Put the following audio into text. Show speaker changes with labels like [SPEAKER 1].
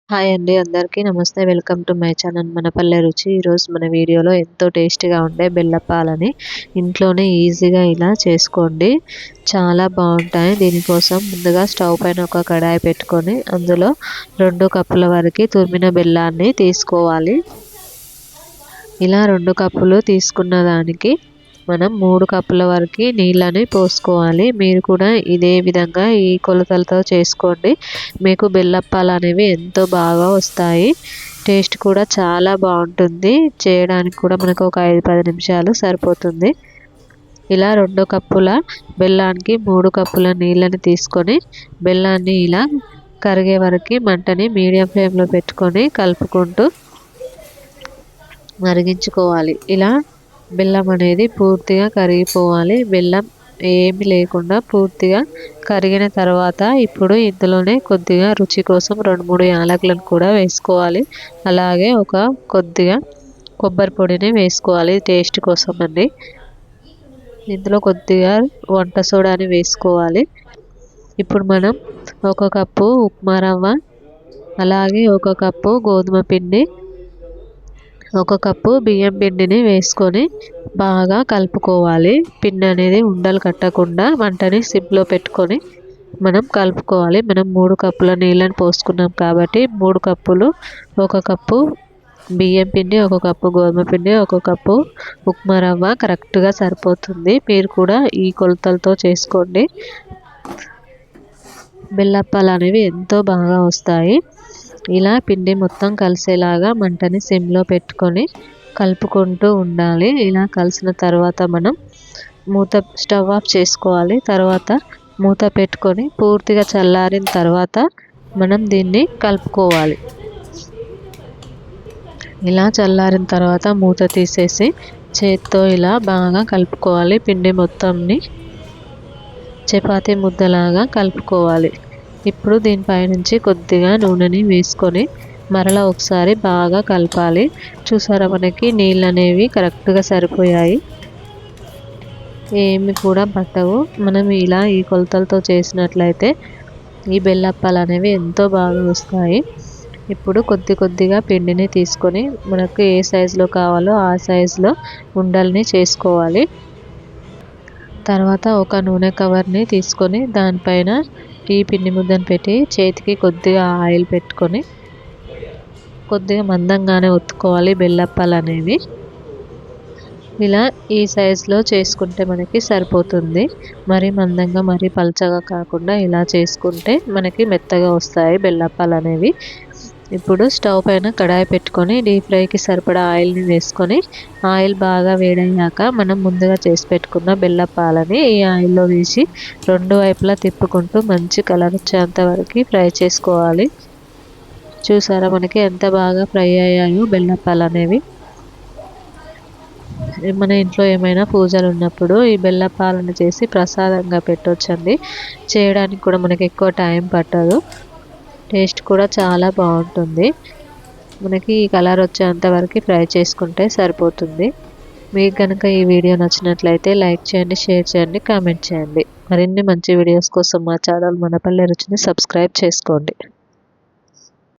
[SPEAKER 1] Hi అండి, అందరికీ నమస్తే. వెల్కమ్ టు మై ఛానల్ మన పల్లె రుచి. ఈరోజు మన వీడియోలో ఎంతో టేస్టీగా ఉండే బెల్లప్పాలని ఇంట్లోనే ఈజీగా ఇలా చేసుకోండి. చాలా బాగుంటాయి. దీనికోసం ముందుగా స్టవ్ పైన ఒక కడాయి పెట్టుకొని అందులో 2 కప్పుల వరకు తురిమిన బెల్లాన్ని తీసుకోవాలి. ఇలా 2 కప్పులు తీసుకున్న దానికి మనం 3 కప్పుల వరకు నీళ్ళని పోసుకోవాలి. మీరు కూడా ఇదే విధంగా ఈ కొలతలతో చేసుకోండి. మీకు బెల్లప్పాలు అనేవి ఎంతో బాగా వస్తాయి. టేస్ట్ కూడా చాలా బాగుంటుంది. చేయడానికి కూడా మనకు ఒక 5-10 నిమిషాలు సరిపోతుంది. ఇలా 2 కప్పుల బెల్లానికి 3 కప్పుల నీళ్ళని తీసుకొని బెల్లాన్ని ఇలా కరిగే వరకు మంటని మీడియం ఫ్లేమ్లో పెట్టుకొని కలుపుకుంటూ మరిగించుకోవాలి. ఇలా బెల్లం అనేది పూర్తిగా కరిగిపోవాలి. బెల్లం ఏమి లేకుండా పూర్తిగా కరిగిన తర్వాత ఇప్పుడు ఇందులోనే కొద్దిగా రుచి కోసం 2-3 యాలకులను కూడా వేసుకోవాలి. అలాగే కొద్దిగా కొబ్బరి పొడిని వేసుకోవాలి టేస్ట్ కోసం అండి. ఇందులో కొద్దిగా వంట సోడాని వేసుకోవాలి. ఇప్పుడు మనం 1 కప్పు ఉప్మా రవ్వ, అలాగే 1 కప్పు గోధుమ పిండి, 1 కప్పు బియ్యం పిండిని వేసుకొని బాగా కలుపుకోవాలి. పిండి అనేది ఉండలు కట్టకుండా మంటని సిమ్లో పెట్టుకొని మనం కలుపుకోవాలి. మనం 3 కప్పుల నీళ్ళని పోసుకున్నాం కాబట్టి 3 కప్పులు 1 కప్పు బియ్యం పిండి, 1 కప్పు గోధుమ పిండి, 1 కప్పు ఉప్మా రవ్వ కరెక్ట్గా సరిపోతుంది. మీరు కూడా ఈ కొలతలతో చేసుకోండి. బెల్లప్పాలు అనేవి ఎంతో బాగా వస్తాయి. ఇలా పిండి మొత్తం కలిసేలాగా మంటని సిమ్లో పెట్టుకొని కలుపుకుంటూ ఉండాలి. ఇలా కలిసిన తర్వాత మనం స్టవ్ ఆఫ్ చేసుకోవాలి. తర్వాత మూత పెట్టుకొని పూర్తిగా చల్లారిన తర్వాత మనం దీన్ని కలుపుకోవాలి. ఇలా చల్లారిన తర్వాత మూత తీసేసి చేత్తో ఇలా బాగా కలుపుకోవాలి. పిండి మొత్తంని చపాతీ ముద్దలాగా కలుపుకోవాలి. ఇప్పుడు దీనిపై నుంచి కొద్దిగా నూనెని వేసుకొని మరలా ఒకసారి బాగా కలపాలి. చూసారా, మనకి నీళ్ళు అనేవి కరెక్ట్గా సరిపోయాయి. ఏమి కూడా పట్టవు. మనం ఇలా ఈ కొలతలతో చేసినట్లయితే ఈ బెల్లప్పాలు అనేవి ఎంతో బాగా వస్తాయి. ఇప్పుడు కొద్దిగా పిండిని తీసుకొని మనకు ఏ సైజులో కావాలో ఆ సైజులో ఉండల్ని చేసుకోవాలి. తర్వాత ఒక నూనె కవర్ని తీసుకొని దానిపైన ఈ పిండి ముద్దను పెట్టి చేతికి కొద్దిగా ఆయిల్ పెట్టుకొని కొద్దిగా మందంగానే ఒత్తుకోవాలి బెల్లప్పాలు అనేవి. ఇలా ఈ సైజులో చేసుకుంటే మనకి సరిపోతుంది. మరీ మందంగా మరీ పలచగా కాకుండా ఇలా చేసుకుంటే మనకి మెత్తగా వస్తాయి బెల్లప్పాలు అనేవి. ఇప్పుడు స్టవ్ పైన కడాయి పెట్టుకొని డీప్ ఫ్రైకి సరిపడా ఆయిల్ని వేసుకొని ఆయిల్ బాగా వేడయ్యాక మనం ముందుగా చేసి పెట్టుకున్న బెల్లప్పాలని ఈ ఆయిల్లో వేసి 2 వైపులా తిప్పుకుంటూ మంచి కలర్ వచ్చేంత వరకు ఫ్రై చేసుకోవాలి. చూసారా, మనకి ఎంత బాగా ఫ్రై అయ్యాయో బెల్లప్పాలు అనేవి. మన ఇంట్లో ఏమైనా పూజలు ఉన్నప్పుడు ఈ బెల్లప్పాలను చేసి ప్రసాదంగా పెట్టొచ్చండి. చేయడానికి కూడా మనకి ఎక్కువ టైం పట్టదు. టేస్ట్ కూడా చాలా బాగుంటుంది. మనకి ఈ కలర్ వచ్చేంత వరకు ఫ్రై చేసుకుంటే సరిపోతుంది. మీకు కనుక ఈ వీడియో నచ్చినట్లయితే లైక్ చేయండి, షేర్ చేయండి, కామెంట్ చేయండి. మరిన్ని మంచి వీడియోస్ కోసం మా ఛానల్ మన పల్లె రుచిని సబ్స్క్రైబ్ చేసుకోండి.